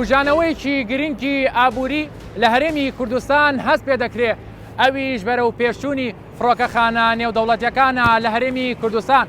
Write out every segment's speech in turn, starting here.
بژانەوەیەکی گرنگی ئابووری لە هەرێمی کوردستان هەست پێ دەکرێت ئەویش بەرەو پێشچوونی فڕۆکەخانە نێودەوڵەتیەکانە لە هەرێمی کوردستان.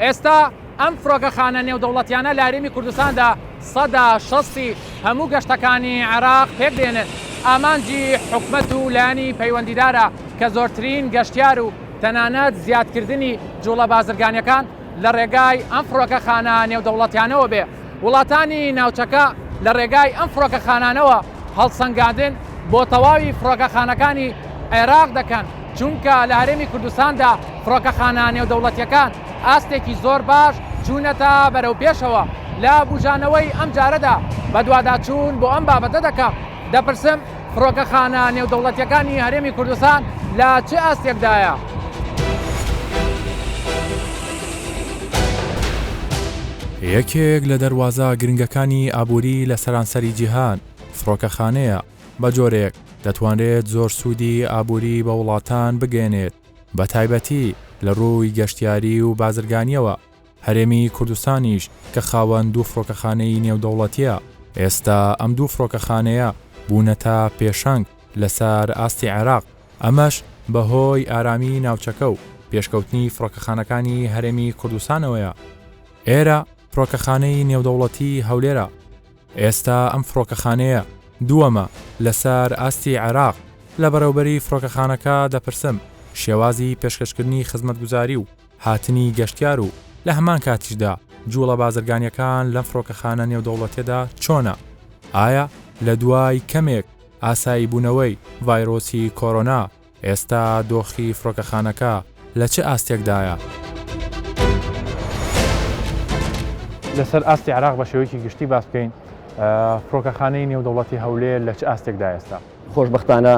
ئێستا ئەم فڕۆکەخانە نێودەوڵەتیانە لە هەرێمی کوردستاندا 60% هەموو گەشتەکانی عێراق پێک دێنن. ئامانجی حکومەت و لایەنی پەیوەندیدارە کە زۆرترین گەشتیار و تەنانەت زیادکردنی جوڵە بازرگانیەکان لە ڕێگای ئەم فڕۆکەخانە نێودەوڵەتیانەوە بێ. وڵاتانی ناوچەکە لە ڕێگای ئەم فڕۆکەخانانەوە هەڵسەنگاندن بۆ تەواوی فڕۆکەخانەکانی عێراق دەکەن، چونکە لە هەرێمی کوردستاندا فڕۆکەخانە نێودەوڵەتیەکان ئاستێکی زۆر باش چوونەتە بەرەو پێشەوە. لە بژانەوەی ئەم جارەدا بە دوواداچوون بۆ ئەم بابەتە دەکەم. دەپرسم فڕۆکەخانە نێودەوڵەتیەکانی هەرێمی کوردستان لە چه ئاستێکدایە؟ یەکێک لە دەواازە گرنگەکانی ئابووری لە سەرانسەری جیهان فڕۆکەخانەیە بە جۆرێک دەتوانرێت زۆر سوودی ئابووری بە وڵاتان بگەێنێت، بە تایبەتی لە ڕووی گەشتیاری و بازرگانیەوە. هەرێمی کوردستانیش کە خاوەن دوو فڕۆکەخانەی نێودەوڵەتیە، ئێستا ئەم دوو فڕۆکەخانەیە بوونەتە پێشەنگ لەسەر ئاستی عێراق. ئەمەش بەهۆی ئارامی ناوچەکە و پێشکەوتنی فڕۆکەخانەکانی هەرێمی کوردستانەوەیە. ئێرە فڕۆکەخانەی نێودەوڵەتی هەولێرە. ئێستا ئەم فڕۆکەخانەیە دووەمە لەسەر ئاستی عێراق. لە بەرەوبەری فڕۆکەخانەکە دەپرسم شێوازی پێشکەشکردنی خزمەتگوزاری و هاتنی گەشتیار و لە هەمان کاتیشدا جوڵە بازرگانیەکان لەم فڕۆکەخانە نێودەوڵەتیەدا چۆنە؟ ئایا لە دوای کەمێک ئاسایی بوونەوەی ڤایرۆسی کۆرۆنا ئێستا دۆخی فڕۆکەخانەکە لە چه ئاستێکدایە؟ لەسەر ئاستی عێراق بە شێوەیەکی گشتی باس بکەین. فڕۆکەخانەی نێودەوڵەتی هەولێر لە چه ئاستێکدا ئێستا؟ خۆشبەختانە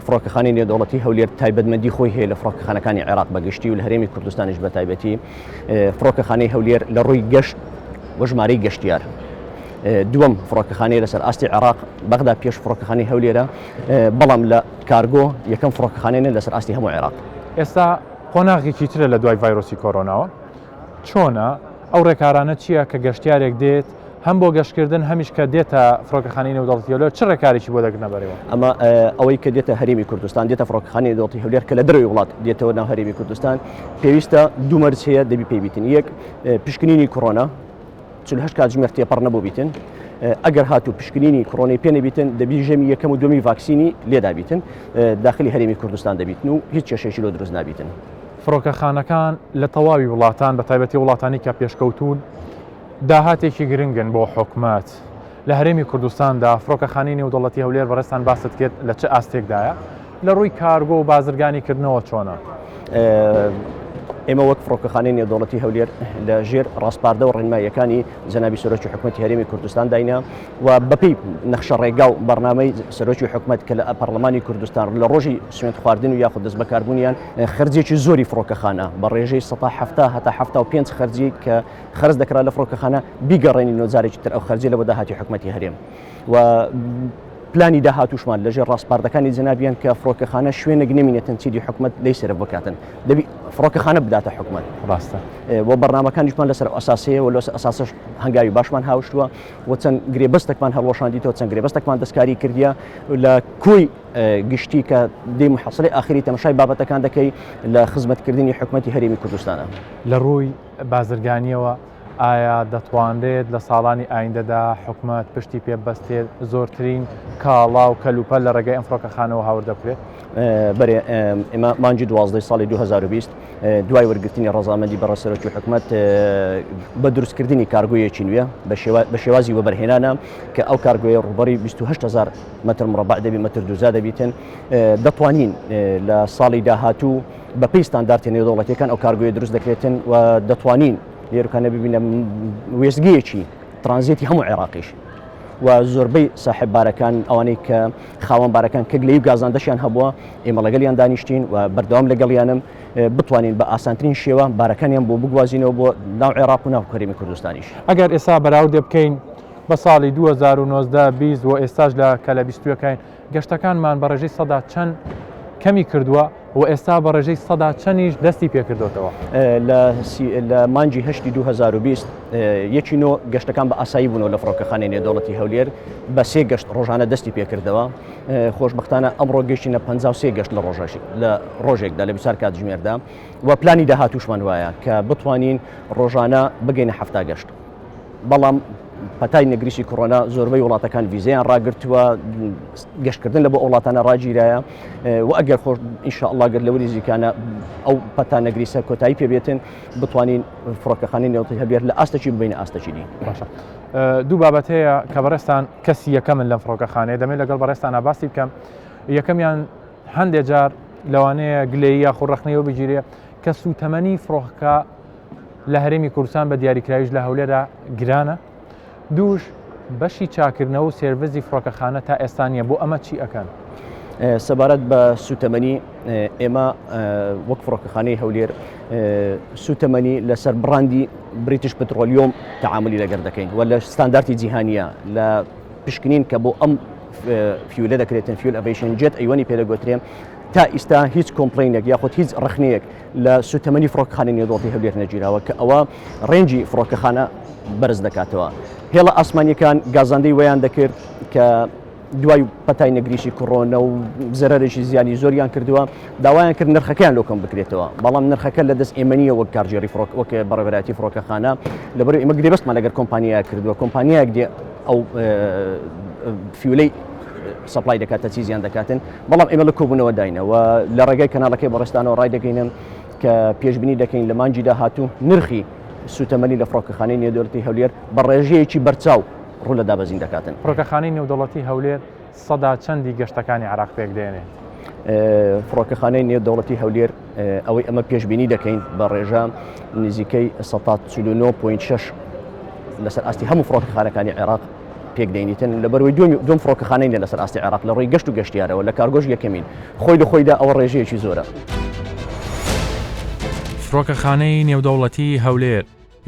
فڕۆکەخانەی نێودەوڵەتی هەولێر تایبەتمەندی خۆی هەیە لە فڕۆکەخانەکانی عێراق بەگشتی و لە هەرێمی کوردستانیش بە تایبەتی. فڕۆکەخانەی هەولێر لە ڕووی گەشت و ژمارەی گەشتیار دووەم فڕۆکەخانەی لەسەر ئاستی عێراق بەغدا پێش فڕۆکەخانەی هەولێرە، بەڵام لە کارگۆ یەکەم فڕۆکەخانەیە لەسەر ئاستی هەموو عێراق. ئێستا قۆناغێکی ترە لە دوای ڤایرۆسی کۆرۆناوە. چۆنە ئەو ڕێکارانە چییە کە گەشتیارێک دێت هەم بۆ گەشتکردن هەمیش کە دێتە فڕۆکەخانەی نێودەوڵەتی هەولێر چ ڕێکارێکی بۆ دەگرنە بەرەوە؟ ئەمە ئەوەی کە دێتە هەرێمی کوردستان دێتە فڕۆکەخانەی نێودەوڵەتی هەولێر کە لە دەروی وڵات دێتەوە ناو هەرێمی کوردستان، پێویستە دوو مەرج هەیە دەبی پێی بیتن. یەک پشکنینی کۆرۆنا 48 کاتژمێر تێپەڕ نەبوو بیتن. ئەگەر هاتوو پشکنینی کۆرۆنای پێ نەبیتن دەبی ژەمی یەکەم و دومی ڤاکسینی لێدا بیتن، داخلی هەرێمی کوردستان دەبیتن و هیچ کێشەیەکی لۆ دروست نابیتن. فڕۆکەخانەکان لە تەواوی وڵاتان بە تایبەتی وڵاتانی کە پێشکەوتون داهاتێکی گرنگن بۆ حکومەت. لە هەرێمی کوردستاندا فڕۆکەخانەی نێودەوڵەتی هەولێر بەڕێستان باست کرد لە چه ئاستێکدایە؟ لە ڕووی کارگۆ و بازرگانیکردنەوە چۆنە؟ ئێمە وەک فڕۆکەخانەی نێودەوڵەتی هەولێر لە ژێر ڕاستپاردە و ڕێنماییەکانی جەنابی سەرۆکی حکوومەتی هەرێمی کوردستان داینە و بەپێی نەخشە ڕێگا و بەرنامەی سەرۆکی حکوومەت کە لە پەرلەمانی کوردستان لە ڕۆژی سوێند خواردن و یاخود دەست بەکاربوونیان خەرجێکی زۆری فڕۆکەخانە بە ڕێژەی 170 هەتا 75 خەرجی کە خەرج دەکرا لە فڕۆکەخانە بیگەڕێنی نۆجارێکی تر ئەو خەرجی لە بۆ داهاتی حکوومەتی هەرێم و پلانی داهاتوشمان لەژێر ڕاستپاردەکانی جەنابیان کە فڕۆکەخانە شوێنێک نەمینێتن چیدی حکوومەت لێی سەرە بکاتن، دەبی فڕۆکەخانە بداتە حکوومەت. ڕاستە بۆ بەرنامەکانیشمان لەسەر ئەساسەیە و لە ئەساسش هەنگاوی باشمان هاوشتووە و چەند گرێبەستێکمان هەڵوەشاندیتەوە، چەند گرێبەستێکمان دەستکاری کردیە لە کۆی گشتی کە دەی محەسڵەی ئاخری تەماشای بابەتەکان دەکەی لە خزمەتکردنی حکوومەتی هەرێمی کوردستانە. لە ڕووی بازرگانیەوە ئایا دەتوانرێت لە ساڵانی ئایندەدا حکوومەت پشتی پێبەستێت زۆرترین کاڵا و کەلوپە لە ڕێگەی ئەم فڕۆکەخانەوە هاوردە بکرێت؟ بەێ ئێمە مانجی 12 ساڵی 2020 دوای وەرگرتنی ڕەزامەندی بەڕێسەرۆکی حکوومەت بە دروستکردنی کارگۆیەکی نوێ بە شێوازی وەبەرهێنانە کە ئەو کارگۆیە ڕوبەری 28,000 مەتر مربع دەبی مەتر دووزا دەبیتن، دەتوانین لە ساڵی داهاتوو بە پێی ستانداردی نێودەوڵەتیەکان ئەو کارگۆیە دروست دەکرێتن و دەتوانین لێرەکانە ببینە وێستگەیەکی ترانزیتی هەموو عێراقیش و زۆربەی ساحببارەکان ئەوانەی کە خاوەنبارەکان کە گلەی و گازاندەشیان هەبووە ئێمە لەگەڵیان دانیشتین و بەردەوام لەگەڵیانم بتوانین بە ئاسانترین شێوە بارەکانیان بۆ بگوازینەوە بۆ ناو عێراق و ناو هەرێمی کوردستانیش. ئەگەر ئێستا بەراورد بکەین بە ساڵی 2019 و ئێستاش لە کە لە 20ەکەین گەشتەکانمان بە ڕێژەی سەدا چەند کەمی کردووە و ئێستا بە ڕێژەی سەدا چەندیش دەستی پێکردوتەوە لە مانجی هەشتی 2020 یەکینۆ گەشتەکان بە ئاسایی بوونەوە لە فڕۆکەخانەی نێودەوڵەتی هەولێر بە 3 گەشت ڕۆژانە دەستی پێکردەوە خۆشبەختانە ئەمڕۆ گەشتینە 53 گەشت لە ڕۆژێکدا لە 24 کاتژمێردا و پلانی داهاتووشمان وایە کە بتوانین ڕۆژانە بگەینە 7 گەشت بەڵام پەتای نەگریشی کۆڕۆنا زۆربەی وڵاتەکان ڤیزەیان ڕاگرتووە گەشتکردن لە بۆ وڵاتانە ڕاگیرایە و ئەگەر خۆش ئینشاءالله گەر لە وریزیکانە ئەو پەتا نەگریسە کۆتایی پێبێتن بتوانین فڕۆکەخانەی نێودەوڵەتی هەولێر لە ئاستەچی ببینە ئاستەچی دی. باشە دوو بابەت هەیە کە بەڕێستان کەسی یەکەمن لەم فڕۆکەخانەیە دەمێت لەگەڵ بەڕێستانە باسی بکەم. یەکەمیان هەندێک جار لەوانەیە گلەیی یا خوڕەخنەیەوە بگیرێ کە سوتەمەنی فڕۆکە لە هەرێمی کوردستان بە دیاریکراویش لە هەولێرە گرانە. دووش بەشی چاکردنەوە و سێرڤیزی فڕۆکەخانە تا ئێستانیە بۆ ئەمە چی ئەکەن؟ سەبارەت بە سوتەمەنی ئێمە وەک فڕۆکەخانەی هەولێر سوتەمەنی لەسەر بڕاندی بریتیش پترۆلیۆم تەعاملی لەگەر دەکەین و لە ستانداردی جیهانیە لە پشکنین کە بۆ ئەم فیولە دەکرێتن فیول ئەڤیشن جێت ئەیوەنی پێدەگوترێن تا ئیستا هیچ کۆمپلینێک یاخود هیچ ڕخنەیەک لە سوتەمەنی فڕۆکەخانەی نێودەوڵەتی هەولێر نەگیراوە کە ئەوە ڕێنجی فڕۆکەخانە بەرز دەکاتەوە. هێڵە ئاسمانیەکان گازاندەی وەیان دەکرد کە دوای پەتای نەگریشی کۆڕۆنە و زەرەرێکی زیانی زۆریان کردووە داوایان کرد نرخەکەیان لۆکەم بکرێتەوە بەڵام نرخەکە لە دەست ئێمەنیە وەک کارژێری وەک بەڕێوەبەرەتی فڕۆکەخانە لەبەرەوەی ئێمە گرێبەستمان لەگەر کۆمپانیایە کردووە کۆمپانیایەک دێ ئەو فیولەی سەپلای دەکاتە چیزیان دەکاتن بەڵام ئێمە لە کۆبوونەوە داینەوە لە ڕێگای کەناڵەکەی بەڕێستانەوە ڕای دەگەینن کە پێشبینی دەکەین لە مانجی داهاتوو نرخی سوتەمەنی لە فڕۆکەخانەی نێودەوڵەتی هەولێر بە ڕێژەیەکی بەرچاو ڕوو لە دابەزین دەکاتن. فڕۆکەخانەی نێودەوڵەتی هەولێر سەدا چەندی گەشتەکانی عێراق پێک دێنێت؟ فڕۆکەخانەی نێودەوڵەتی هەولێر ئەوەی ئەمە پێشبینی دەکەین بە ڕێژە نزیکەی 149.6 لەسەر ئاستی هەموو فڕۆکەخانەکانی عێراق پێک دەینیتن لەبەرەوەی دوم فڕۆکەخانەی لەسەر ئاستی عێراق لە ڕووی گەشت و گەشتیارەوە لە کارگۆژ یەکەمین خۆی لە خۆیدا ئەوە ڕێژەیەکی زۆرە. فڕۆکەخانەی نێودەوڵەتی هەولێر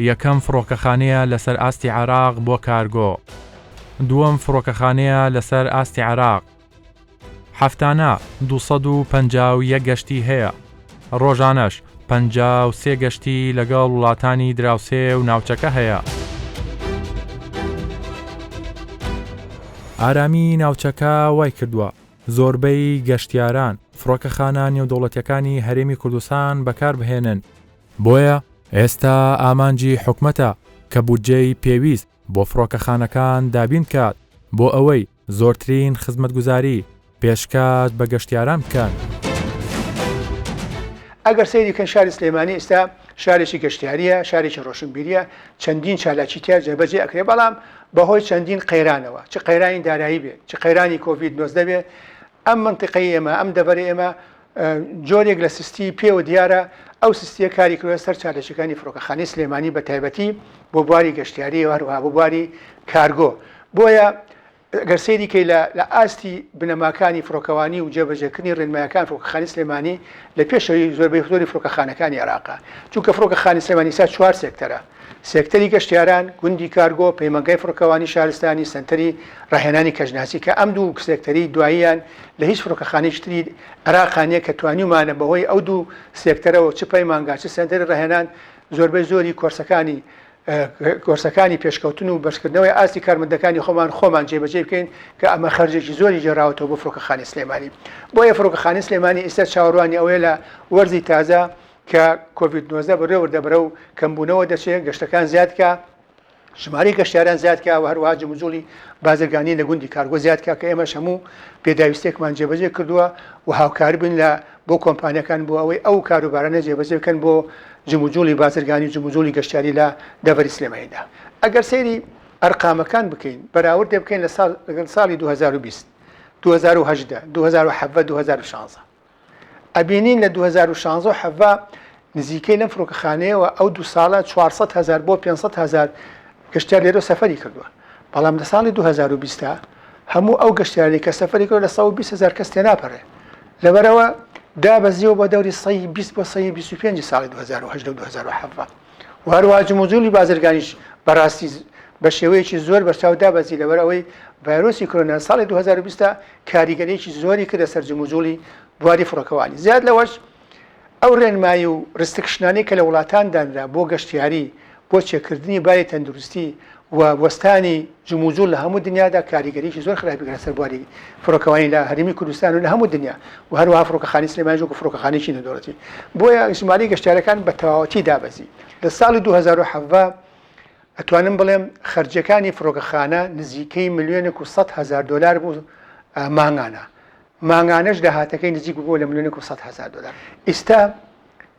یەکەم فڕۆکەخانەیە لەسەر ئاستی عێراق بۆ کارگۆ دووەم فڕۆکەخانەیە لەسەر ئاستی عێراق هەفتانە 251 گەشتی هەیە ڕۆژانەش 53 گەشتی لەگەڵ وڵاتانی دراوسێ و ناوچەکە هەیە. ئارامی ناوچەکە وای کردووە زۆربەی گەشتیاران فڕۆکەخانە نێودەوڵەتیەکانی هەرێمی کوردستان بەکار بهێنن بۆیە ئێستا ئامانجی حکومەتە کە بودجەی پێویست بۆ فڕۆکەخانەکان دابین کات بۆ ئەوەی زۆرترین خزمەتگوزاری پێشکات بە گەشتیاران بکەن. ئەگەر سەیریکەن شاری سلێمانی ئێستا شارێکی گەشتیاریە شارێکی ڕۆشنبیریە چەندین چالاکی تیا جێبەجێ ئەکرێ بەڵام بەهۆی چەندین قەیرانەوە چ قەیرانی دارایی بێ چ قەیرانی کۆڤید-19 بێ ئەم منتیقەی ئێمە ئەم دەبەرە ئێمە جۆرێک لە سستی پێوە دیارە ئەو سستیە کاری کردوە سەر چالەکانی فڕۆکەخانەی سلێمانی بە تایبەتی بۆ بواری گەشتیاری هەروەها بۆ بواری کارگۆ بۆیە گەر سەیریکەی لە ئاستی بنەماکانی فڕۆکەوانی و جێبەجێکردنی ڕێنمایەکان فڕۆکەخانەی سلێمانی لە پێشەوەی زۆربەی زۆری فڕۆکەخانەکانی عێراقا چونکە فڕۆکەخانەی سلێمانی سا 4 سێکتەرە سێکتەری گەشتیاران گوندی کارگۆ پەیمانگای فڕۆکەوانی شارستانی سنتەری ڕاهێنانی کەژناسی کە ئەم دوو سێکتەری دواییان لە هیچ فڕۆکەخانەیەکی عێراقانیە کە توانیمانە بەهۆی ئەو دوو سێکتەرەوە چ پەیمانگا چ سنتەری ڕاهێنان زۆربەی زۆری کۆرسەکانی پێشکەوتن و بەشکردنەوەی ئاستی کارمەندەکانی خۆمان جێبەجێ بکەین کە ئەمە خەرجێکی زۆری جێراوەتەوە بۆ فڕۆکەخانەی سلێمانی بۆیە فڕۆکەخانەی سلێمانی ئێستا چاوەڕوانی ئەوەیە لە وەرزی تازە کە کۆڤید-19 بەڕێوەردەبرە و کەمبوونەوە دەچێت گەشتەکان زیادکە ژمارەی گەشتیاران زیادکە و هەروەها جموجوڵی بازرگانی لە گوندی کارگۆ زیادکە کە ئێمەش هەموو پێداویستێکمان جێبەجێ کردووە و هاوکار بن بۆ کۆمپانیەکان بۆ ئەوەی ئەو کاروبارانە جێبەجێ بکەن بۆ جموجوڵی بازرگانی جموجوڵی گەشتیاری لە دەڤەری سلێمانیدا. ئەگەر سەیری ئەرقامەکان بکەین بەراورد بکەین لە ساڵی 2020 2010 2017 2016 ئەبینین لە 2016 نزیکەی لەم فڕۆکەخانەیەوە ئەو دو ساڵە 400,000 بۆ 500,000 گەشتیار لێرە سەفەری کردووە بەڵام لە ساڵی 2020 هەموو ئەو گەشتیاری کە سەفەری کرد لە 120,000 کەس تێناپەڕێ لەبەرەوە دابەزیەوە بە دەوری 120 بۆ 125 ساڵی 2010 و 2017 و هەروەها جموجوڵی بازرگانیش بەڕاستی بە شێوەیەکی زۆر بەرچاو دابەزی لەبەر ئەوەی ڤایرۆسی کۆرۆنا ساڵی 2020 کاریگەریەکی زۆری کردە سەر جموجوڵی بواری فڕۆکەوانی زیاد لەوەش ئەو ڕێنمایی و ڕستکشنانەی کە لە وڵاتاندانرا بۆ گەشتیاری بۆ چێکردنی باری تەندروستی و وەستانی جموجول لە هەموو دنیادا کاریگەریشی زۆر خراپی سەر بواری فڕۆکەوانی لە هەرێمی کوردستان و لە هەموو دنیا و هەروەها فڕۆکەخانەی سلێمانی جوکە فڕۆکەخانەیەکی نەدەوڵەتی بۆیە ژمارەی گەشتیارەکان بە تەواوەتی دابەزی لە ساڵی 2017 ئەتوانم بڵێم خەرجەکانی فڕۆکەخانە نزیکەی $1,100,000 بوو مانگانەش داهاتەکەی نزیک بوو لە $1,100,000 ئێستا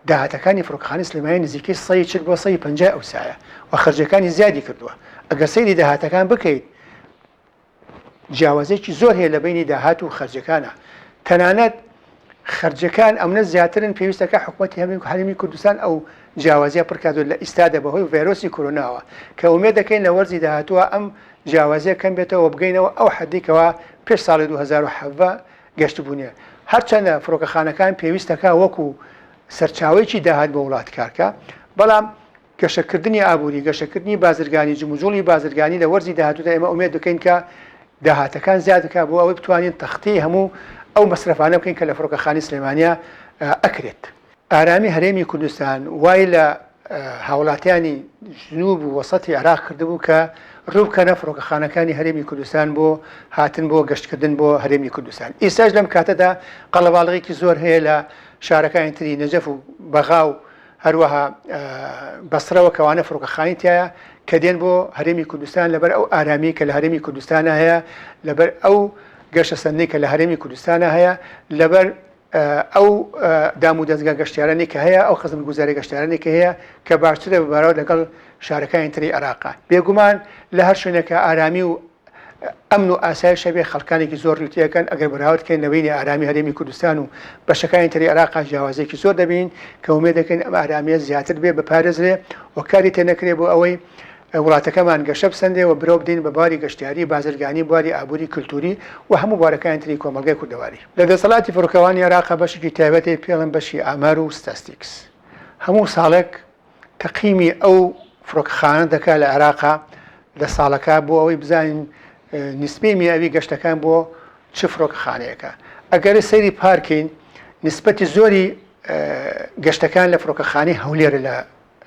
داهاتەکانی فڕۆکەخانەی سلێمانی نزیکەی 140 بۆ 150 ئەوسایە و خەرجەکانی زیادی کردووە ئەگەر سەیری داهاتەکان بکەیت جیاوازێکی زۆر هەیە لە بینی داهات و خەرجەکانە تەنانەت خەرجەکان ئەمنە زیاترن پێویستەکە حکوومەتی هەرێمی کوردستان ئەو جیاوازیە پڕکاتۆ لە ئیستادا بەهۆی ڤایرۆسی کۆرۆناوە کە ئومێد دەکەین لە وەرزی داهاتووە ئەم جیاوازیە کەم بێتەوە بگەینەوە ئەو حەدێکەوە پێش ساڵی 2017 گەشت بوونیە هەرچەندە فڕۆکەخانەکان پێویستەکە وەکو سەرچاوەیەکی داهات بە وڵات کارکە بەڵام گەشەکردنی ئابووری گەشەکردنی بازرگانی جموجوڵی بازرگانی لە وەرزی داهاتوودا ئێمە ئومێد دەکەین کە داهاتەکان زیادەکە بۆ ئەوەی بتوانین تەختی هەموو ئەو مەصرفانە بکەین کە لە فڕۆکەخانەی سلێمانیە ئەکرێت ئارامی هەرێمی کوردستان وای لە هاوڵاتیانی جنوب و وەسەتی عێراق کردبوو کە ڕووبکەنە فڕۆکەخانەکانی هەرێمی کوردستان بۆ هاتن بۆ گەشتکردن بۆ هەرێمی کوردستان ئێستاش لەم کاتەدا قەڵەباڵغێکی زۆر هەیە لە شارەکانی تری نەجەف و بەغا و هەروەها بەسرەوە کەوانە فڕۆکەخانی تایە کە دێن بۆ هەرێمی کوردستان لەبەر ئەو ئارامی کە لە هەرێمی کوردستانە هەیە لەبەر ئەو گەشە سەندەی کە لە هەرێمی کوردستانە هەیە لەبەر ئەو دام و دەستگا گەشتیارانی کە هەیە ئەو خزم گوزاری گەشتیارانی کە هەیە کە باشترە بەبارەوە لەگەڵ شارەکانی تری عێراقا بێگومان لە هەر شوێنێکە ئارامی و ئەمن و ئاسایش بێ خەڵکانێکی زۆر ڕوتیەکەن ئەگەر بەراوردکەین لەبینی ئارامی هەرێمی کوردستان و بەشەکانی تری عێراقا جیاوازێکی زۆر دەبین کە ومێد دەکەین ئەم ئارامیە زیاتر بێ بەپارێزرێ و کاری تێنەکرێ بۆ ئەوەی وڵاتەکەمان گەشە بسەندێ و برۆ بدەین بە باری گەشتیاری بازرگانی بواری ئابووری کللتوری و هەموو بارەکانی تری کۆمەلگای کوردەواری لە دەسەڵاتی فڕۆکەوانی عێراقا بەشێکی تایبەتی پێڵم بەشی ئامار و ستاستیکس هەموو ساڵێک تەقییمی ئەو فڕۆکەخانە دەکات لە عێراقا لە ساڵەکە بۆ ئەوەی بزانین نسبەی میاوی گەشتەکان بۆ چ فڕۆکەخانەیەەکە ئەگەر سەیری پارکین نسبەتی زۆری گەشتەکان لە فڕۆکەخانەی هەولێر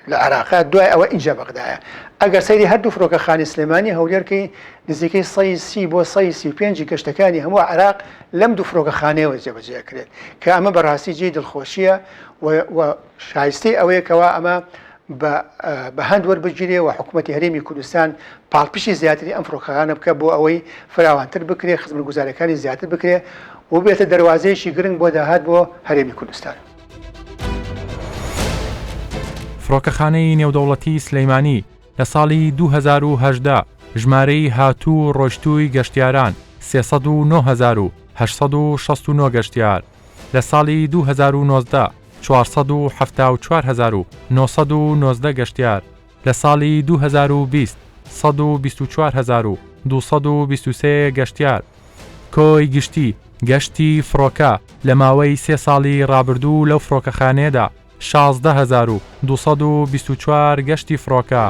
لە عێراقا دوای ئەوە اینجا بەغدایە ئەگەر سەیری هەردوو فڕۆکەخانەی سلێمانی هەولێرکەی نزیکەی 130 بۆ 135 گەشتەکانی هەموو عێراق لەم دوو فڕۆکەخانەیەوە جێبەجێکرێت کە ئەمە بەڕاستی جێی دڵخۆشیە و شایستی ئەوەیەکەوە ئەمە بە هەند وەربگیرێ و حکوومەتی هەرێمی کوردستان پاڵپشی زیاتری ئەم فڕۆکەخانە بکە بۆ ئەوەی فراوانتر بکرێ خزمەت گوزارەکانی زیاتر بکرێ و بێتە دەواازەیەکی گرنگ بۆ داهات بۆ هەرێمی کوردستان. فڕۆکەخانەی نێودەوڵەتی سلەیمانی لە ساڵی 2018 ژمارەی هاتوو ڕۆیشتووی گەشتیاران 309,869 گەشتیار لە ساڵی 2019 474,919 گەشتیار لە ساڵی 2020 124,223 گەشتیار کۆی گشتی گەشتی فڕۆکە لە ماوەی 3 ساڵی ڕابردوو لەو فڕۆکەخانەیەدا 16,224 گەشتی فڕۆکە.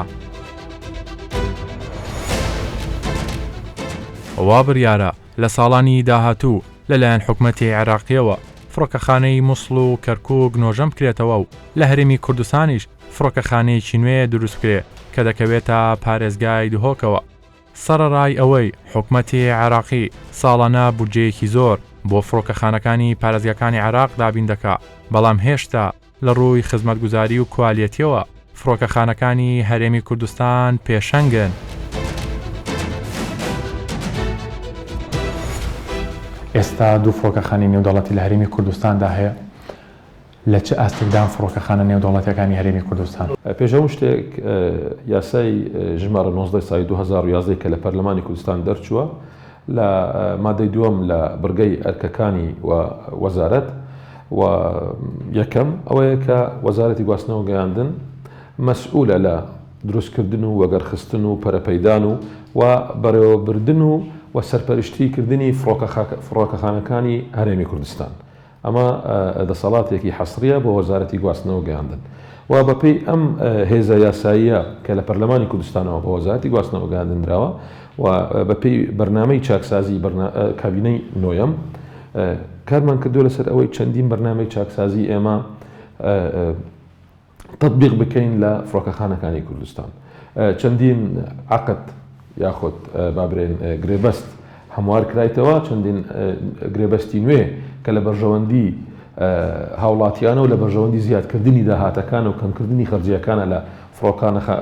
ئەوە بڕیارە لە ساڵانی داهاتوو لەلایەن حکوومەتی عێراقیەوە فڕۆکەخانەی مووسڵ و کەرکووک نۆژەم بکرێتەوە و لە هەرێمی کوردستانیش فڕۆکەخانەیەکی نوێ دروست بکرێت کە دەکەوێتە پارێزگای دهۆکەوە. سەرەڕای ئەوەی حکوومەتی عێراقی ساڵانە بودجەیەکی زۆر بۆ فڕۆکەخانەکانی پارێزگاکانی عێراق دابین دەکات بەڵام هێشتا لە ڕووی خزمەتگوزاری و کوالیەتیەوە فڕۆکەخانەکانی هەرێمی کوردستان پێشەنگن. ئێستا دوو فڕۆکەخانەی نێودەوڵەتی لە هەرێمی کوردستاندا هەیە لە چه ئاستێکدان فڕۆکەخانە نێودەوڵەتیەکانی هەرێمی کوردستان. پێشەوە شتێک یاسای ژمارە 19 سای 2011 کە لە پەرلەمانی کوردستان دەرچووە لە مادەی دووەم لە بڕگەی ئەرکەکانی وەزارەت و یەکەم ئەوەیە کە وەزارەتی گواستنەوە گەیاندن مەسئولە لە دروستکردن و وەگەرخستن و پەرەپەیدان و بەڕێوەبردن و سەرپەرشتیکردنی فڕۆکەخانەکانی هەرێمی کوردستان. ئەمە دەسەڵاتێکی حەسریە بۆ وەزارەتی گواستنەوە گەیاندن و بەپێی ئەم هێزە یاساییە کە لە پەرلەمانی کوردستانەوە بە وەزارەتی گواستنەوە گەیاندراوە و بەپێی بەرنامەی چاکسازی کابینەی نۆیەم کارمان کردو لەسەر ئەوەی چەندین بەرنامەی چاکسازی ئێمە تطبیق بکەین لە فڕۆکەخانەکانی کوردستان. چەندین عقد یاخود بابرێن گرێبەست هەموار کرایتەوە، چەندین گرێبەستی نوێ کە لە بەرژەوەندی هاوڵاتیانە و لە بەرژەوەندی زیادکردنی داهاتەکان و کەمکردنی خەرجیەکانە لە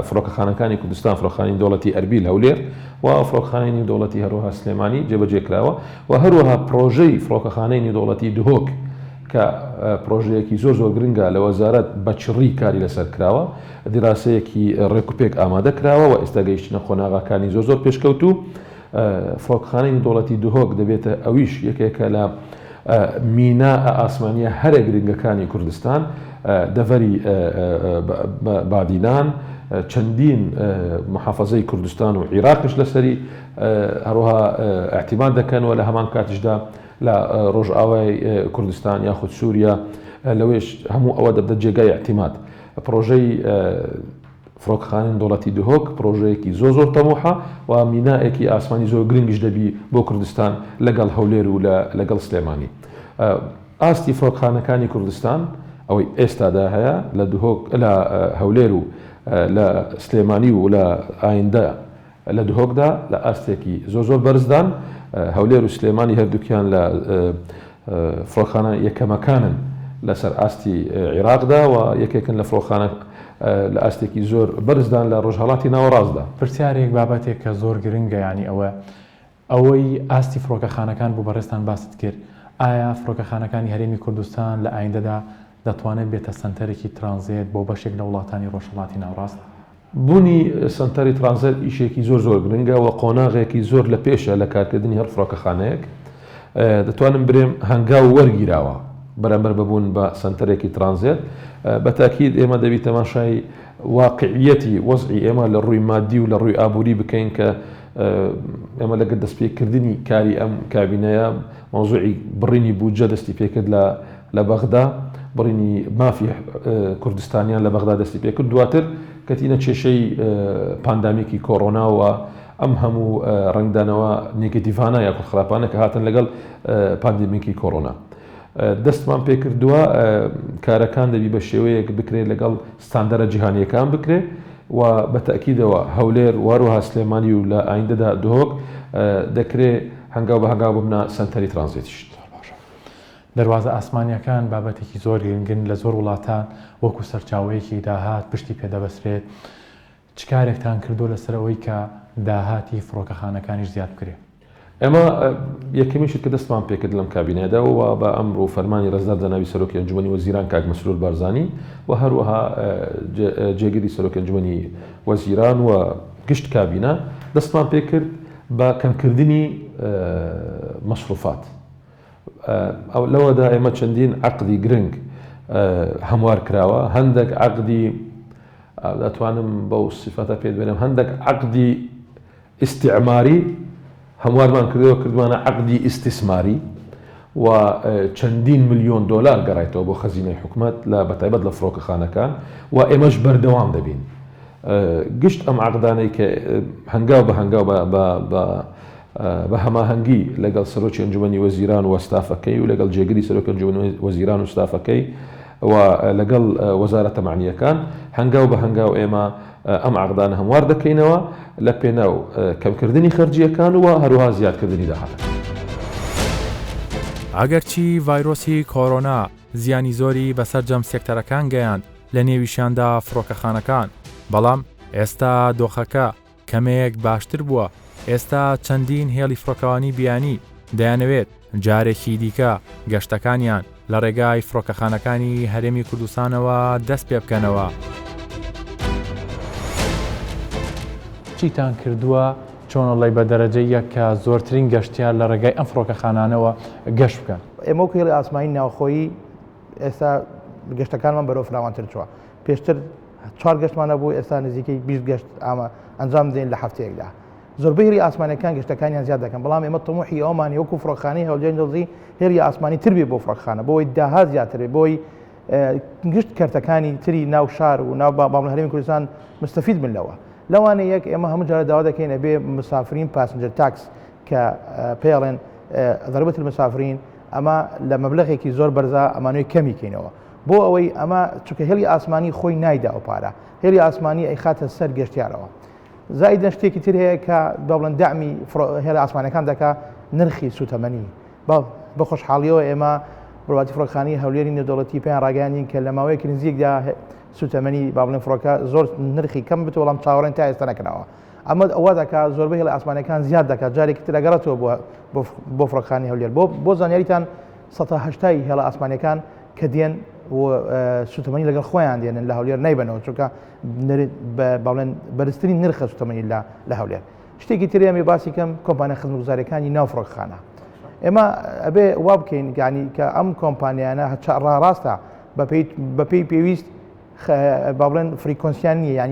فڕۆکەخانەکانی کوردستان، فڕۆکەخانەی دەوڵەتی ئەربیل هەولێر و فڕۆکەخانەی دەوڵەتی هەروەها سلێمانی جێبەجێکراوە و هەروەها پرۆژەی فڕۆکەخانەی دەوڵەتی دهۆک کە پرۆژەیەکی زۆر گرنگە لە وەزارەت بەچڕی کاری لەسەر کراوە، دیراسەیەکی ڕێکوپێک ئامادە کراوە و ئێستا گەیشتنە خۆناغاکانی زۆر پێشکەوتوو. فڕۆکەخانەی دەوڵەتی دهۆک دەبێتە ئەویش یەکێکە لە مینا ئاسمانیە هەرە گرنگەکانی کوردستان، دەڤەری بادینان، چەندین محافەزەی کوردستان و عێراقش لەسەری هەروەها احتیمال دەکەنەوە لە هەمان کاتشدا لە ڕۆژئاوای کوردستان یاخود سووریا لەوێش هەموو ئەوە دەبدە جێگای احتیمات. پرۆژەی فڕۆکەخانەی دەوڵەتی دهۆک پرۆژەیەکی زۆر تەموحە و مینایەکی ئاسمانی زۆر گرنگش دەبی بۆ کوردستان لەگەڵ هەولێر و لەگەڵ سلێمانی. ئاستی فڕۆکەخانەکانی کوردستان ئەوەی ئێستادا هەیە لە هەولێر و لە سلێمانی و لە ئایندە لە دهۆکدا لە ئاستێکی زۆر بەرزدان. هەولێر و سلێمانی هەردووکیان لە فڕۆکەخانە یەکەمەکانن لەسەر ئاستی عێراقدا و یەکێکن لە فڕۆکەخانە لە ئاستێکی زۆر بەرزدان لە ڕۆژهەڵاتی ناوەڕاستدا. پرسیارێک بابەتێک کە زۆر گرنگە، ینی ئەوەی ئاستی فڕۆکەخانەکان بوو بەڕێستان باست کرد، ئایا فڕۆکەخانەکانی هەرێمی کوردستان لە ئایندەدا دەتوانێت بێتە سنتەرێکی ترانزیت بۆ بەشێک لە وڵاتانی ڕۆژهەڵاتی ناوەڕاست؟ بوونی سنتەری ترانزیت ئیشێکی زۆر گرنگە و قۆناغێکی زۆر لە پێشە لە کارکردنی هەر فڕۆکەخانەیەک. دەتوانم برێم هەنگاو وەرگیراوە بەرامبەر ببوون بە سنتەرێکی ترانزیت. بە تاکید ئێمە دەبی تەماشای واقعیەتی وەزعی ئێمە لە ڕووی مادی و لە ڕووی ئابووری بکەین کە ئێمە لەگەڵ دەستپێکردنی کاری ئەم کابینەیە مۆزوعی بڕینی بودجە دەستی پێکرد لە بەغدا، بڕینی مافی کوردستانیان لە بەغدا دەستی پێکرد، دواتر کەتینە کێشەی پاندامیکی کۆڕۆنا و ئەم هەموو ڕنگدانەوە نیگەتیڤانە یاخود خراپانە کە هاتن لەگەڵ پاندێمیکی کۆڕۆنا. دەستمان پێکردووە کارەکان دەبی بە شێوەیەک بکرێت لەگەڵ ستاندەرە جیهانیەکان بکرێت و بە تەکیدەوە هەولێر وەروەها سلێمانی و لە ئایندەدا دهۆک دەکرێت هەنگاو بە هەنگاو ببنە سنتەری ترانزیتیش. دەواازە ئاسمانیەکان بابەتێکی زۆر گرنگن لە زۆر وڵاتان وەکو سەرچاوەیەکی داهات پشتی پێدەبەسرێت. چ کارێکتان کردو لەسەرەوەی کە داهاتی فڕۆکەخانەکانیش زیاد بکرێت؟ ئێمە یەکەمیشت کە دەستمان پێکرد لەم کابینەدا و بە ئەمڕۆ فەرمانی ڕێزدار جەنابی سەرۆکی ئەنجومەنی وەزیران کاک مەسرور بارزانی و هەروەها جێگیری سەرۆکی ئەنجومەنی وەزیران و گشت کابینە دەستمان پێکرد بە کەمکردنی مەصروفات. لەوەدا ئێمە چەندین عەقدی گرنگ هەموار کراوە، هەندێک عەقدی دەتوانم بەو سیفەتە پێت بێنم، هەندێک عەقدی ئیستیعماری هەموارمان کردوانە عەقدی ئیستیسماری و چەندین ملیۆن دۆلار گەڕایتەوە بۆ خەزینەی حکوومەت لە بەتایبەت لە فڕۆکەخانەکان و ئێمەش بەردەوام دەبین. گشت ئەم عەقدانەی کە هەنگاو بە هەنگاو بە هەماهەنگی لەگەڵ سەرۆکی ئەنجومەنی وەزیران و ستافەکەی و لەگەڵ جێگیری سەرۆکی ئەنجومەنی وەزیران و ستافەکەی و لەگەڵ وەزارەتە معنیەکان هەنگاو بە هەنگاو ئێمە ئەم عەقدانە هەموار دەکەینەوە لە پێناو کەمکردنی خەرجیەکان و هەروەها زیادکردنی داهات. ئەگەرچی ڤایرۆسی کۆڕۆنا زیانی زۆری بەسەر جەم سێکتەرەکان گەیاند لە نێویشاندا فڕۆکەخانەکان، بەڵام ئێستا دۆخەکە کەمێک باشتر بووە. ئێستا چەندین هێڵی فڕۆکەوانی بیانی دەیانەوێت جارێکی دیکە گەشتەکانیان لە ڕێگای فڕۆکەخانەکانی هەرێمی کوردستانەوە دەست پێ بکەنەوە. چیتان کردووە چۆنەڵی بە دەرەجەی یەک کە زۆرترین گەشتیار لە ڕێگای ئەم فڕۆکەخانانەوە گەشت بکەن؟ ئێمە و هێڵی ئاسمانی ناوخۆیی ئێستا گەشتەکانمان بەرەو فراوانتر چووە. پێشتر 4 گەشتمانە بوو، ئێستا نزیکەی 20 گەشت ئەنجام دێن لە هەفتەیەکدا. زۆربەی هێڵی ئاسمانیەکان گەشتەکانیان زیاد دەکەن، بەڵام ئێمە تەموحی ئەومانی وەکو فڕۆکەخانەی هەولێر دڵزی هێڵی ئاسمانی تر بێ بۆ فڕۆکەخانە، بۆی داهات زیاتر بێ، بۆی گشت کەرتەکانی تری ناو شار و ناو باڵ هەرێمی کوردستان مستەفید بن لەوە. لەوانە یەک ئێمە هەموو جارە داوا دەکەینە بێ مسافرین پاسنجەر تاکس کە پێڵێن ضربەت المسافرین ئەمە لە مەبلغێکی زۆر بەرزە ئەمانوی کەمی کەینەوە بۆ ئەوەی ئەمە چونکە هێڵی ئاسمانی خۆی نایدا ئەو پارە هێڵی ئاسمانی ئەی خاتە سەر گەشتیارەوە زائیدەن شتێکی تر هەیە کە دەوڵەن دامی هێڵە ئاسمانەکان دەکا نرخی سوتەمەنی بە خۆشحاڵیەوە ئێمە بڕواتی فڕۆکخانەی هەولێری نێودەوڵەتی پێیان ڕاگەیاندین کە لە ماوەیەکی نزیکدا سوتەمەنی با بڵێن فڕۆکە زۆر نرخی کەم بێت وەڵام چاوەڕێن تا ئێستا نەکەنەوە ئەمە ئەوە دەکات زۆربەی هێڵە ئاسمانەکان زیاد دەکات جارێکی تر ئەگەڕێتەوە بۆ فڕۆکخانەی هەولێر بۆ زانیاریتان 180 هێڵە ئاسمانەکان کە دێن سوتەمەنی لەگەڵ خۆیان دێنن لە هەولێر نایبنەوە چونکە باڵێن بەرزترین نرخە سوتەمەنی لە هەولێر شتێکی تر ئەمێ باسی کەم کۆمپانیا خزمەتگوزاریەکانی ناو فڕۆکخانە ئێمە ئەبێ وا بکەین یعنی کە ئەم کۆمپانیانە ڕاستە بەپێی پێویست با بڵێن فریکۆنسیان نییە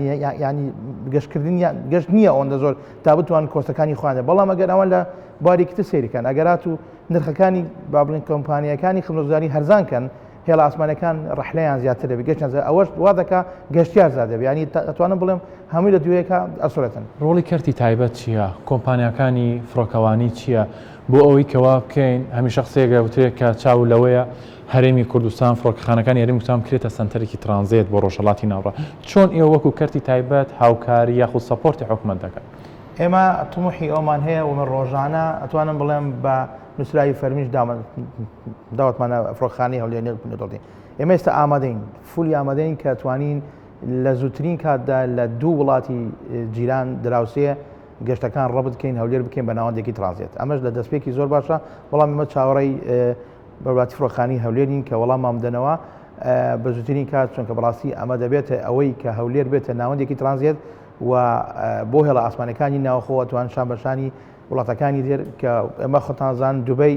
ینی گەشتکردن گەشت نییە ئەوەندە زۆر تا بتوان کۆستەکانی خوانێ بەڵام ئەگەر ئەوان لە باریکتر سێریکەن ئەگەرات و نرخەکانی با بڵێن کۆمپانیەکانی خزمەتگوزاری هەرزانکەن هێڵە ئاسمانەکان ڕحلەیان زیاتر دەبێت گەشت ئەوەش وا دەکا گەشتیار زیاد دەبێت ینی ئەتوانم بڵێم هەمووی لە دوێکە ئەسوورەتن ڕۆڵی کەرتی تایبەت چییە کۆمپانیەکانی فڕۆکەوانی چییە بۆ ئەوەی کەوا بکەین هەمیشە قسەیەکە وترێت کە چاو لەوەیە هەرێمی کوردستان فڕۆکەخانەکانی هەرێمی کوردستان بکرێتە سنتەرێکی ترانزیت بۆ ڕۆژهەڵاتی ناوڕە چۆن ئێوە وەکو کەرتی تایبەت هاوکاری یاخود سەپۆرتی حکوومەت دەکەن ئێمە تموحی ئەومان هەیە و من ڕۆژانە ئەتوانم بڵێم بە نووسراوی فەرمیش داوەتمانە فڕۆکخانەی هەولێر نێودەوڵەتی ئێمە ئێستا ئامادەین فولی ئامادەین کە توانین لە زووترین کاتدا لە دوو وڵاتی جیران دراوسێ گەشتەکان ڕەبت بکەین هەولێر بکەین بە ناوەندێکی ترانزیت ئەمەش لە دەستپێکی زۆر باشە بەڵام ئێمە چاوەڕێی بەڕواتی فڕۆکخانەی هەولێرین کە وەڵام مامدەنەوە بە زووترین کات چونکە بەڕاستی ئەمە دەبێتە ئەوەی کە هەولێر بێتە ناوەندێکی ترانزیت و بۆ هێڵە ئاسمانەکانی ناوخۆ توان شان بەشانی وڵاتەکانی دێر کە ئەمە خۆتانزان دوبەی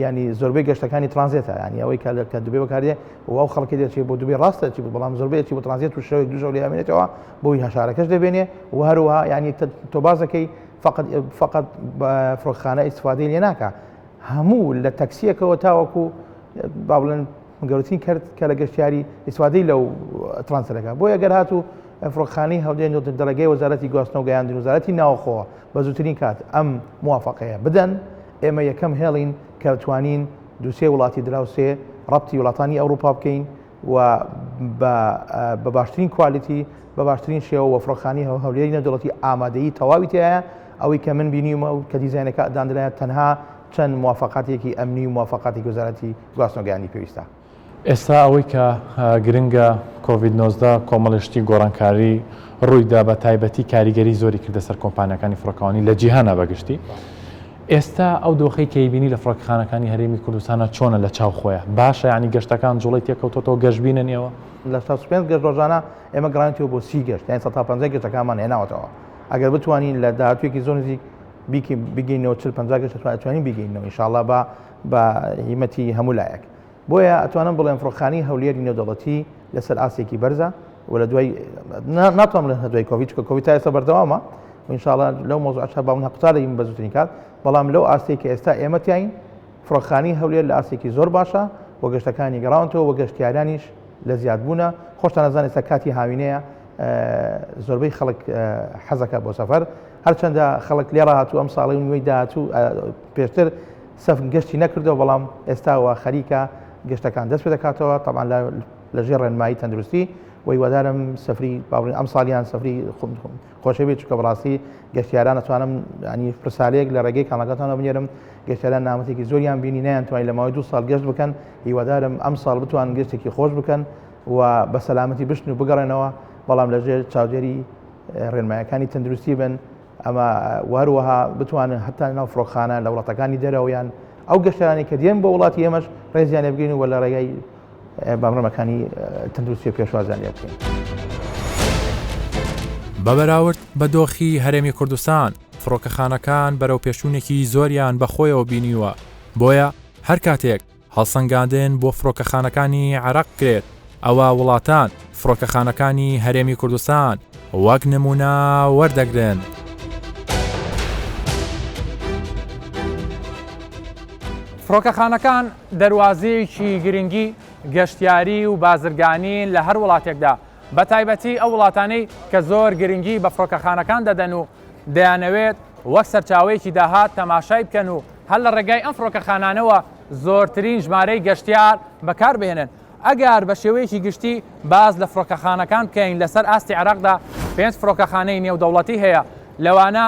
ینی زۆربەی گەشتەکانی ترانزیتە ینی ئەوەی کە دوبێ بەکاردێ و ئەو خەڵکی دێت بۆ دوبێ ڕاستە چی بەڵام زۆربەیەکی بۆ ترانزیت و شەوێک دوژە لێ ئەمێنێتەوە بۆی هەشارەکەش دەبێنێ و هەروەها ینی تۆ بازەکەی فقط فڕۆکخانە ئیستفادەی لێ ناکە هەموو لە تەکسیەکەەوە تاوەکو با بڵێن گەورەترین کرد کە لە گەشتیاری ئیسفادەی لەو ترانسەرەکە بۆ ئەگەر هاتوو فڕۆکخانەی هەولێر دەرەگای وەزارەتی گواستنەوە و گەیاندن وزارەتی ناوخۆوە بە زووترین کات ئەم موافقەیە بدەن ئێمە یەکەم هێڵین کە توانین دووسێ وڵاتی دراوسێ ڕەبتی وڵاتانی ئەوروپا بکەین و بە باشترین کوالیتی بە باشترین شێوە و فڕۆکخانەی هەولێری نێودەوڵەتی ئامادەیی تەواوی تایە ئەوەی کە من بینیمە و کە دیزاینەکە دانرایە تەنها چەند موافقاتێکی ئەمنی و موافقاتی گوزارەتی گواستنەوەگەیانی پێویستە ئێستا ئەوەی کە گرنگە کۆڤید-19 کۆمەڵشتی گۆڕانکاری ڕوویدا بە تایبەتی کاریگەری زۆری کردە سەر کۆمپانیەکانی فڕۆکەوانی لە جیهانە بەگشتی ئێستا ئەو دۆخەی کەیبینی لە فڕۆکەخانەکانی هەرێمی کوردستانە چۆنە لە چاو خۆیە باشە ینی گەشتەکان جوڵی تێکەوتۆ گەشتبینن ئێوە لە 65 گەشت ڕۆژانە ئێمە گەڕانیەوە بۆ 30 گەشت یان 150 گەشتەکانمان هێناوەتەوە ئەگەر بتوانین لە داهاتوێکی زۆر نزیک بگەینەوە 40-50 گەشت ئەتوانین بگەینەوە ئینشاءڵڵا بە هیمەتی هەموو لایەک بۆیە ئەتوانم بڵێم فڕۆکخانەی هەولێری نێودەوڵەتی لەسەر ئاسێکی بەرزە و لە دوای ناتوانم لە دوای کۆڤید چکە کۆڤید تا ئێستا بەردەوامە و ئینشاءڵڵا لەو مۆزوعە باون قوتارەین بە زووترین کات بەڵام لەو ئاستێکی ئێستا ئێمە تیاین فڕۆکخانەی هەولێر لە ئاسێکی زۆر باشە و گەشتەکانی گەڕاونەوە و گەشتیارانیش لە زیادبوونە خۆشتان نەزان ئێستا کاتی هاوینەیە زۆربەی خەڵک حەزەکە بۆ سەفەر هەرچەندە خەڵک لێرە هاتوو ئەم ساڵی نوێی داهاتوو پێشتر سەف گەشتی نەکردەوە بەڵام ئێستاوە خەریکە گەشتەکان دەست پێ دەکاتەوە تەمان لە ژێر ڕێنمایی تەندروستی و هیوادارم سەفری باڵێن ئەم ساڵیان سەفری خۆشە بێت چکە بەڕاستی گەشتیاران ئەتوانم ینی پرسالەیەک لە ڕێگەی کاڵەکەتانە بنێرم گەشتیاران نامەتێکی زۆریان بینی نەیانتوانین لە ماوەی 2 ساڵ گەشت بکەن هیوادارم ئەم ساڵ بتوان گەشتێکی خۆش بکەن و بە سەلامەتی بشن و بگەڕێنەوە بەڵام لەژێر چاودێری ڕێنمایەکانی تەندروستی بن ئەمە وهروەها بتوانن هەتا ناو فڕۆکخانە لە وڵاتەکانی دەرەوەیان ئەو گەشتیارانی کە دێن بۆ وڵاتی ئێمەش ڕێزیان لێ بگەین و لە ڕێگای بامڕەمەکانی تەندروستی و پێشوازیان لێ بکەین. بەبەراورد بە دۆخی هەرێمی کوردستان فڕۆکەخانەکان بەرەو پێشوونێکی زۆریان بەخۆیەوە بینیوە بۆیە هەر کاتێک هەڵسەنگاندن بۆ فڕۆکەخانەکانی عێراق کرێت ئەوە وڵاتان فڕۆکەخانەکانی هەرێمی کوردستان وەک نمونە وەردەگرن. فڕۆکەخانەکان دەواازەیەکی گرنگی گەشتیاری و بازرگانین لە هەر وڵاتێکدا بە تایبەتی ئەو وڵاتانەی کە زۆر گرنگی بە فڕۆکەخانەکان دەدەن و دەیانەوێت وەک سەرچاوەیەکی داهات تەماشای بکەن و هەر لە ڕێگای ئەم فڕۆکەخانانەوە زۆرترین ژمارەی گەشتیار بەکاربهێنن. ئەگەر بە شێوەیەکی گشتی باز لە فڕۆکەخانەکان بکەین لەسەر ئاستی عێراقدا 5 فڕۆکەخانەی نێودەوڵەتی هەیە، لەوانە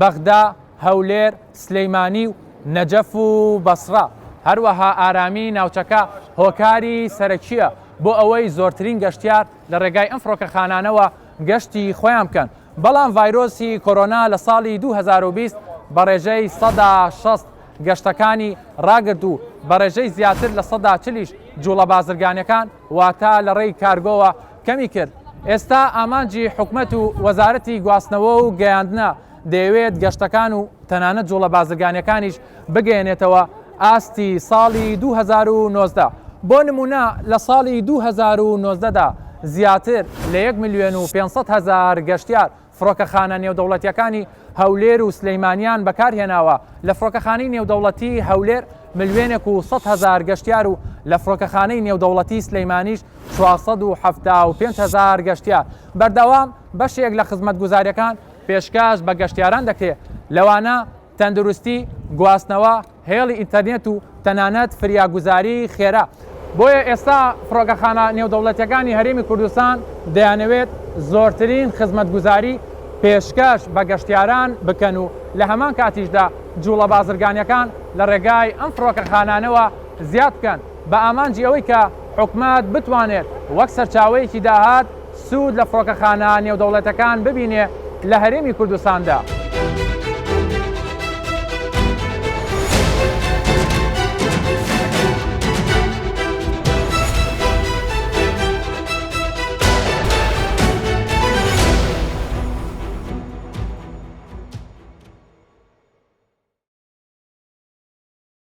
بەغدا، هەولێر، سلەیمانی و نەجەف و بەسڕا. هەروەها ئارامی ناوچەکە هۆکاری سەرەکیە بۆ ئەوەی زۆرترین گەشتیار لە ڕێگای ئەم فڕۆکەخانانەوە گەشتی خۆیان بکەن. بەڵام ڤایرۆسی کۆرۆنا لە ساڵی 2020 بە ڕێژەی 160 گەشتەکانی ڕاگرت و بە ڕێژەی زیاتر لە 140 جوڵە بازرگانیەکان واتە لە ڕێی کارگۆوە کەمی کرد. ئێستا ئامانجی حکومەت و وەزارەتی گواستنەوە و گەیاندنە دەیەوێت گەشتەکان و تەنانەت جوڵە بازرگانیەکانیش بگەێنێتەوە ئاستی ساڵی 2019. بۆ نمونە لە ساڵی 2019دا زیاتر لە 1,500,000 گەشتیار فڕۆکەخانە نێودەوڵەتیەکانی هەولێر و سلەیمانیان بەکارهێناوە. لە فڕۆکەخانەی نێودەوڵەتی هەولێر 1,100,000 گەشتیار و لە فڕۆکەخانەی نێودەوڵەتی سلەیمانیش 475,000 گەشتیار. بەردەوام بەشێک لە خزمەتگوزاریەکان پێشکەش بە گەشتیاران دەکرێت، لەوانە تەندروستی، گواستنەوە، هێڵی ئینتەرنێت و تەنانەت فریاگوزاری خێرا. بۆیە ئێستا فڕۆکەخانە نێودەوڵەتیەکانی هەرێمی کوردستان دەیانەوێت زۆرترین خزمەتگوزاری پێشکەش بە گەشتیاران بکەن و لە هەمان کاتیشدا جوڵە بازرگانیەکان لە ڕێگای ئەم فڕۆکەخانانەوە زیاد بکەن بە ئامانجی ئەوەی کە حکومەت بتوانێت وەک سەرچاوەیەکی داهات سوود لە فڕۆکەخانە نێودەوڵەتەکان ببینێ لە هەرێمی کوردستاندا.